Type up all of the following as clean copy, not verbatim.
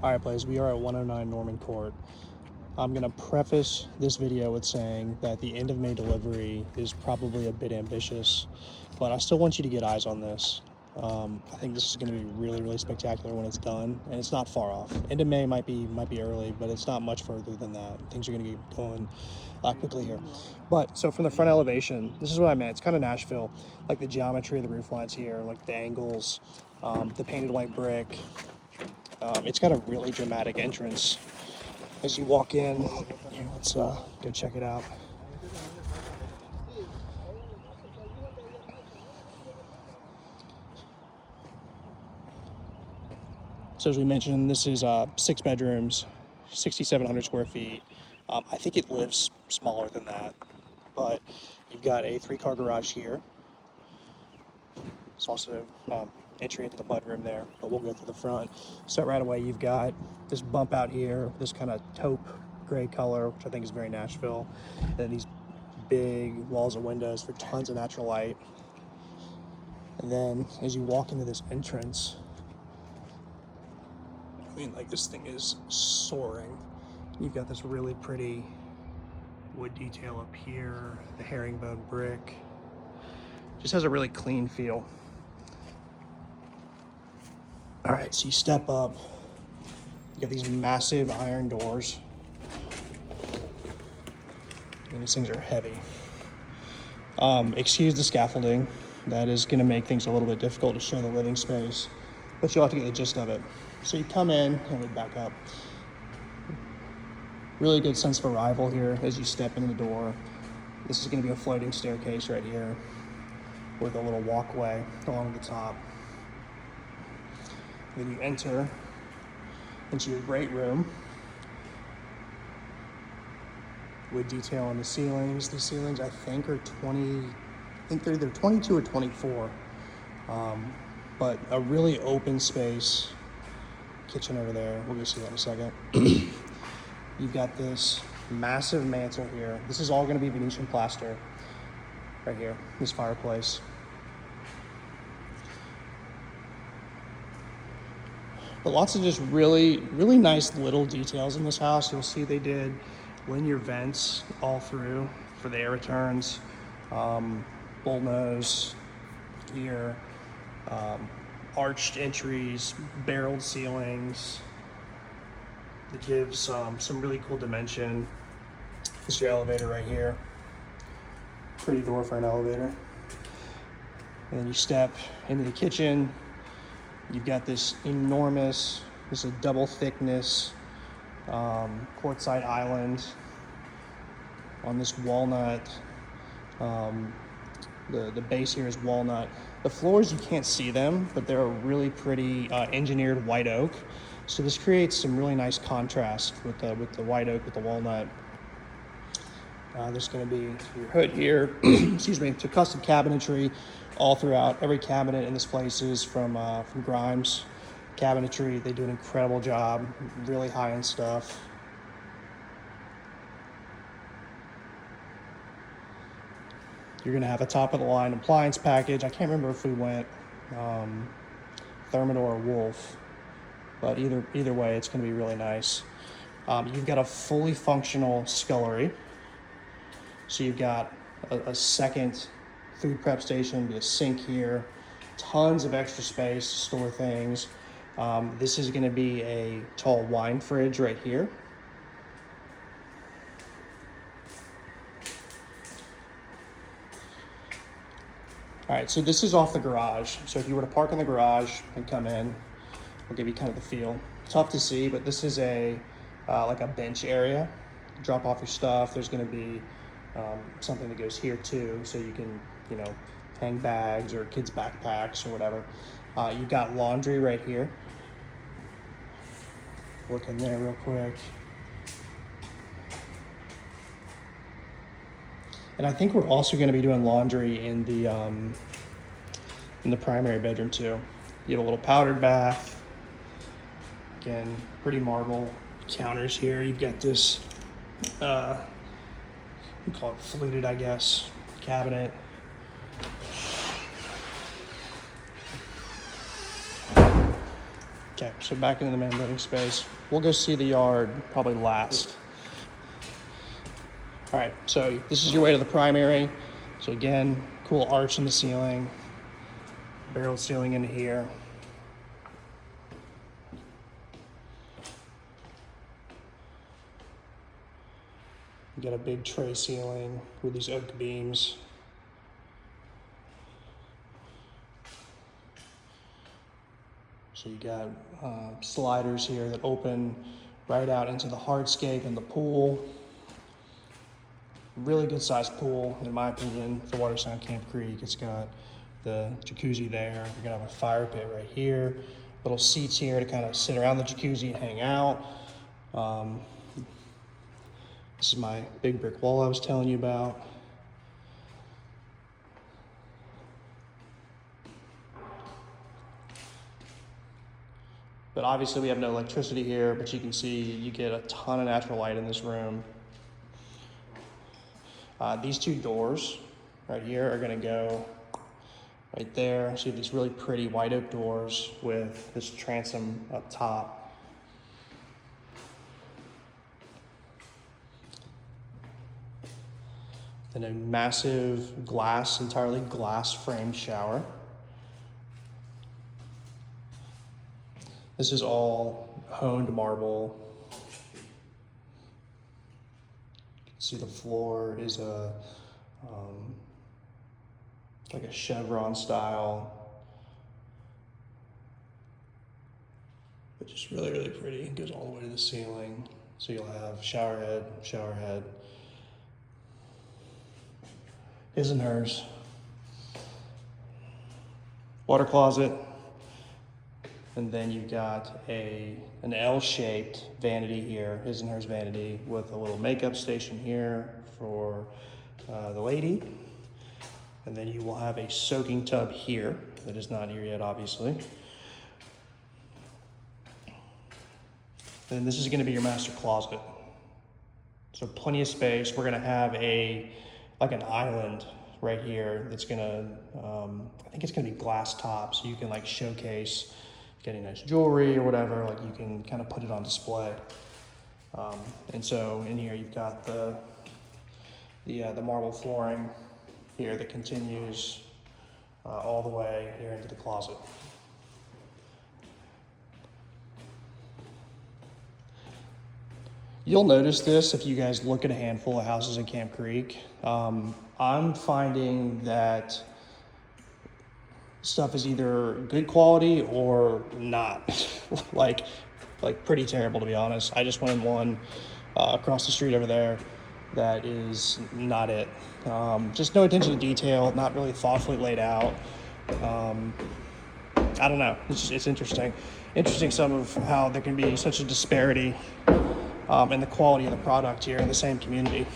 All right, Blaze, we are at 109 Norman Court. I'm gonna preface this video with saying that the end of May delivery is probably a bit ambitious, but I still want you to get eyes on this. I think this is gonna be really, really spectacular when it's done, and it's not far off. End of May might be early, but it's not much further than that. Things are gonna get going quickly here. But so from the front elevation, this is what I meant. It's kind of Nashville, like the geometry of the roof lines here, like the angles, the painted white brick. It's got a really dramatic entrance. As you walk in, let's go check it out. So as we mentioned, this is 6 bedrooms, 6,700 square feet. I think it lives smaller than that, but you've got a 3-car garage here. It's also entry into the mudroom there, but we'll go through the front. So right away, you've got this bump out here, this kind of taupe gray color, which I think is very Nashville. And then these big walls of windows for tons of natural light. And then as you walk into this entrance, I mean, like, this thing is soaring. You've got this really pretty wood detail up here, the herringbone brick. Just has a really clean feel. All right, so you step up, you got these massive iron doors. And these things are heavy. Excuse the scaffolding. That is gonna make things a little bit difficult to show the living space, but you'll have to get the gist of it. So you come in, and we back up. Really good sense of arrival here as you step into the door. This is gonna be a floating staircase right here with a little walkway along the top. Then you enter into your great room. Wood detail on the ceilings. The ceilings, I think, are they're either 22 or 24. But a really open space. Kitchen over there. We'll get to that in a second. You've got this massive mantle here. This is all going to be Venetian plaster right here, this fireplace. But lots of just really, really nice little details in this house. You'll see they did linear vents all through for the air returns, bull nose here, arched entries, barreled ceilings. That gives some really cool dimension. This is your elevator right here. Pretty door for an elevator. And then you step into the kitchen. You've got this enormous, this is a double thickness quartzite island on this walnut. The base here is walnut. The floors, you can't see them, but they're a really pretty engineered white oak. So this creates some really nice contrast with the white oak with the walnut. There's going to be your hood here, excuse me, to custom cabinetry all throughout. Every cabinet in this place is from Grimes Cabinetry. They do an incredible job, really high-end stuff. You're going to have a top-of-the-line appliance package. I can't remember if we went Thermador or Wolf, but either way, it's going to be really nice. You've got a fully functional scullery. So you've got a second food prep station, a sink here, tons of extra space to store things. This is going to be a tall wine fridge right here. All right, so this is off the garage. So if you were to park in the garage and come in, I'll give you kind of the feel. Tough to see, but this is like a bench area. Drop off your stuff. There's going to be something that goes here too, so you can, hang bags or kids' backpacks or whatever. You've got laundry right here. Look in there real quick. And I think we're also going to be doing laundry in the primary bedroom too. You have a little powdered bath. Again, pretty marble counters here. You've got this, we call it fluted, I guess, cabinet. Okay, so back into the main living space. We'll go see the yard probably last. All right, so this is your way to the primary. So again, cool arch in the ceiling, barrel ceiling into here. You got a big tray ceiling with these oak beams. So you got sliders here that open right out into the hardscape and the pool. Really good sized pool, in my opinion, for Watersound Camp Creek. It's got the jacuzzi there. You're gonna have a fire pit right here. Little seats here to kind of sit around the jacuzzi and hang out. This is my big brick wall I was telling you about. But obviously we have no electricity here, but you can see you get a ton of natural light in this room. These two doors right here are gonna go right there. So you have these really pretty white oak doors with this transom up top. Then a massive glass, entirely glass framed shower. This is all honed marble. You can see the floor is like a chevron style, but just really, really pretty. It goes all the way to the ceiling. So you'll have shower head, his and hers, water closet, and then you've got an L-shaped vanity here, his and hers vanity, with a little makeup station here for the lady. And then you will have a soaking tub here that is not here yet, obviously. And this is gonna be your master closet. So plenty of space. We're gonna have like an island right here that's gonna, I think it's gonna be glass top, so you can like showcase getting nice jewelry or whatever, like you can kind of put it on display. And so in here you've got the marble flooring here that continues all the way here into the closet. You'll notice this if you guys look at a handful of houses in Camp Creek. I'm finding that stuff is either good quality or not. like pretty terrible, to be honest. I just went in one across the street over there that is not it. Just no attention to detail, not really thoughtfully laid out. I don't know, it's interesting. Interesting some of how there can be such a disparity in the quality of the product here in the same community.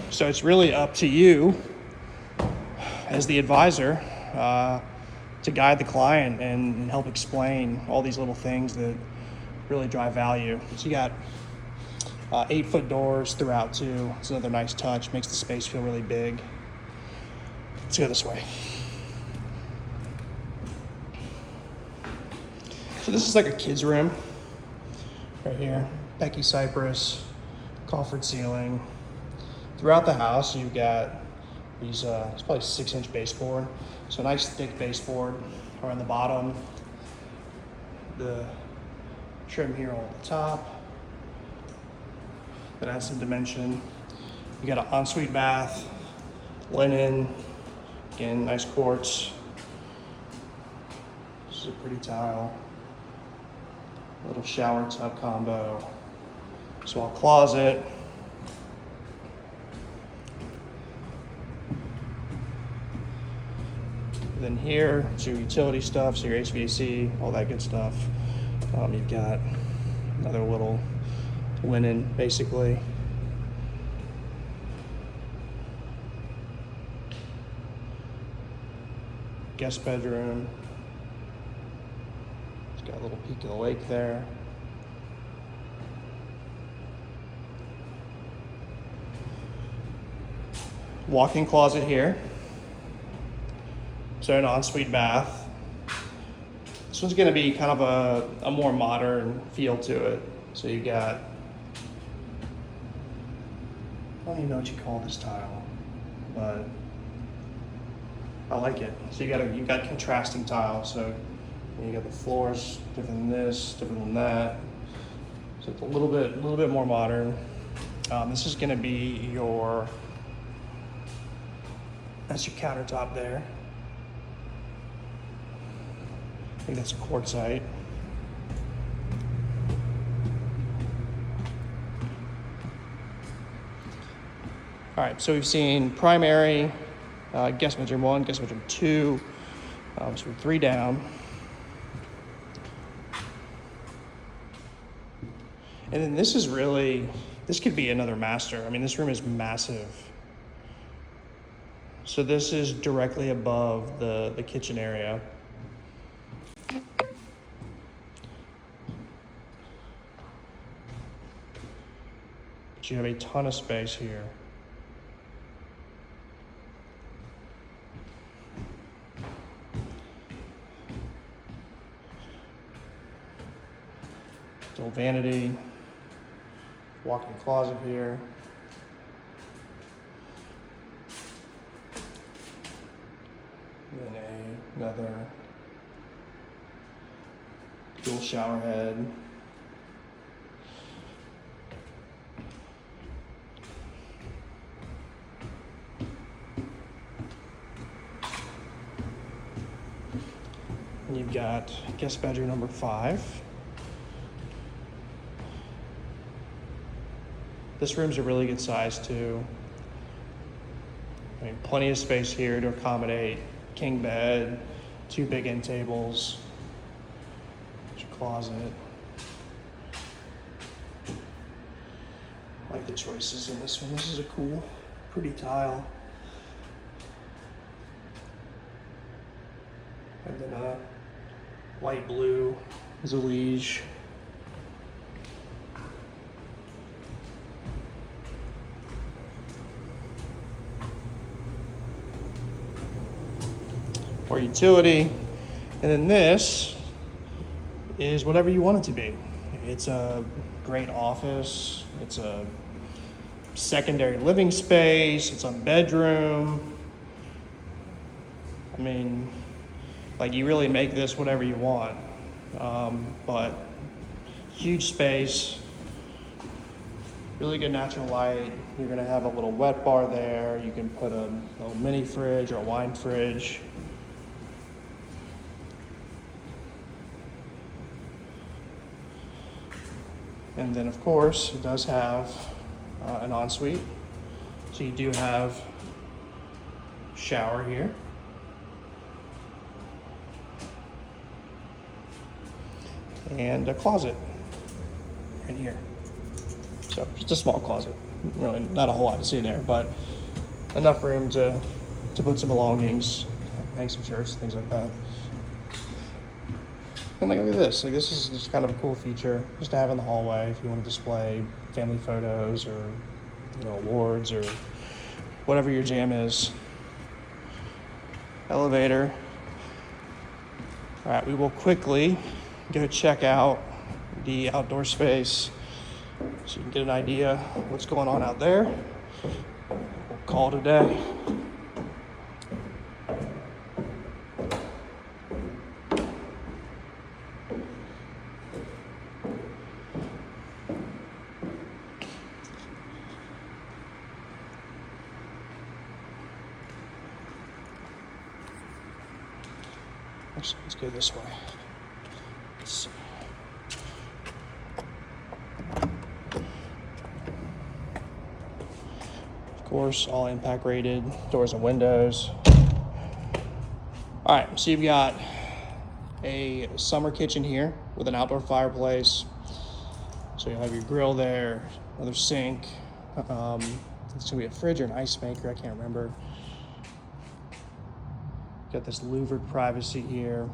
So it's really up to you as the advisor to guide the client and help explain all these little things that really drive value. So you got 8-foot doors throughout too. It's another nice touch, makes the space feel really big. Let's go this way. So this is like a kid's room right here. Becky cypress, coffered ceiling. Throughout the house, you've got these, it's probably 6-inch baseboard. So a nice thick baseboard around the bottom. The trim here on the top. That adds some dimension. You got an ensuite bath, linen, again, nice quartz. This is a pretty tile. Little shower tub combo. Small closet. Then here, it's your utility stuff, so your HVAC, all that good stuff. You've got another little linen, basically. Guest bedroom. It's got a little peek of the lake there. Walk-in closet here. So an ensuite bath. This one's gonna be kind of a more modern feel to it. So you got, I don't even know what you call this tile, but I like it. So you've got contrasting tile. So you got the floors different than this, different than that. So it's a little bit more modern. This is gonna be that's your countertop there. I think that's a quartzite. All right, so we've seen primary, guest bedroom 1, guest bedroom 2, so we're 3 down. And then this could be another master. I mean, this room is massive. So this is directly above the kitchen area. But you have a ton of space here. Little vanity, walk-in closet here. And then another dual shower head. And you've got guest bedroom number 5. This room's a really good size too. I mean, plenty of space here to accommodate king bed, 2 big end tables, there's a closet. I like the choices in this one. This is a cool, pretty tile. And then light blue Zellige. Or utility. And then this is whatever you want it to be. It's a great office. It's a secondary living space. It's a bedroom. I mean, like, you really make this whatever you want. But huge space, really good natural light. You're gonna have a little wet bar there. You can put a little mini fridge or a wine fridge. And then, of course, it does have an ensuite. So you do have shower here. And a closet right here. So just a small closet. Really not a whole lot to see in there, but enough room to put some belongings, hang some shirts, things like that. And like, look at this. Like, this is just kind of a cool feature just to have in the hallway if you want to display family photos or, awards or whatever your jam is. Elevator. All right, we will quickly go check out the outdoor space so you can get an idea what's going on out there. We'll call it a day. Let's go this way. Let's see. Of course, all impact rated, doors and windows. All right, so you've got a summer kitchen here with an outdoor fireplace. So you'll have your grill there, another sink. It's gonna be a fridge or an ice maker, I can't remember. Got this louvered privacy here.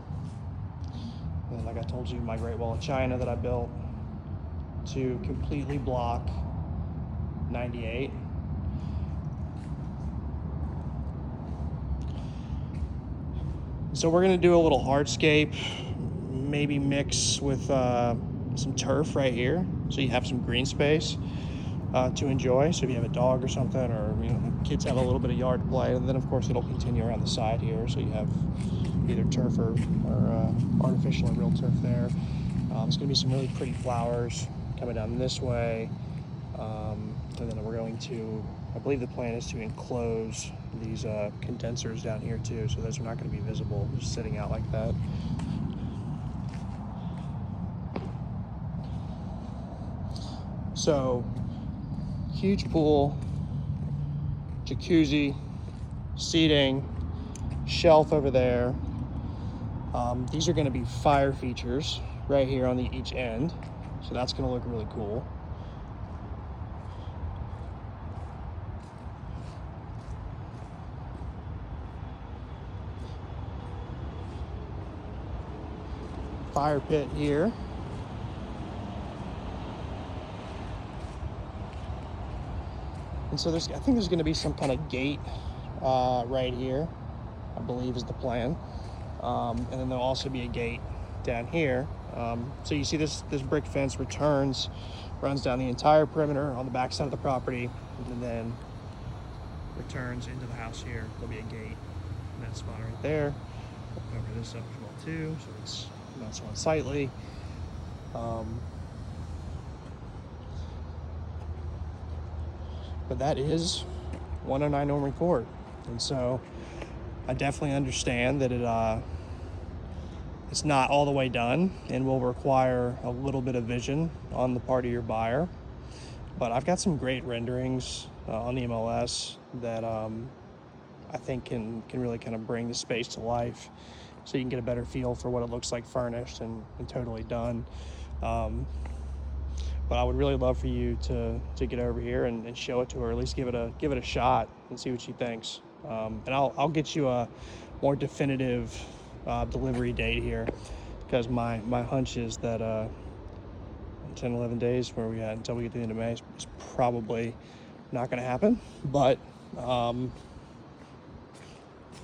And then, like I told you, my Great Wall of China that I built to completely block 98. So we're gonna do a little hardscape, maybe mix with some turf right here, so you have some green space to enjoy. So if you have a dog or something, or kids have a little bit of yard to play, and then of course it'll continue around the side here, so you have either turf or artificial or real turf there. There's going to be some really pretty flowers coming down this way, and then we're going to, I believe the plan is to enclose these condensers down here too, so those are not going to be visible, just sitting out like that. So, huge pool, jacuzzi, seating, shelf over there. These are going to be fire features right here on each end, so that's going to look really cool. Fire pit here. And so I think there's going to be some kind of gate right here, I believe is the plan. And then there'll also be a gate down here. So you see this brick fence runs down the entire perimeter on the back side of the property, and then returns into the house here. There'll be a gate in that spot right there. We'll cover this up as well too, so it's not so unsightly. But that is 109 Norman Court, and so I definitely understand that it's not all the way done and will require a little bit of vision on the part of your buyer. But I've got some great renderings on the MLS that I think can really kind of bring the space to life, so you can get a better feel for what it looks like furnished and totally done. But I would really love for you to get over here and show it to her, at least give it a shot and see what she thinks. And I'll get you a more definitive delivery date here, because my hunch is that 10, 11 days where we at until we get to the end of May is probably not going to happen. But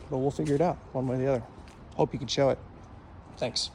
we'll figure it out one way or the other. Hope you can show it. Thanks.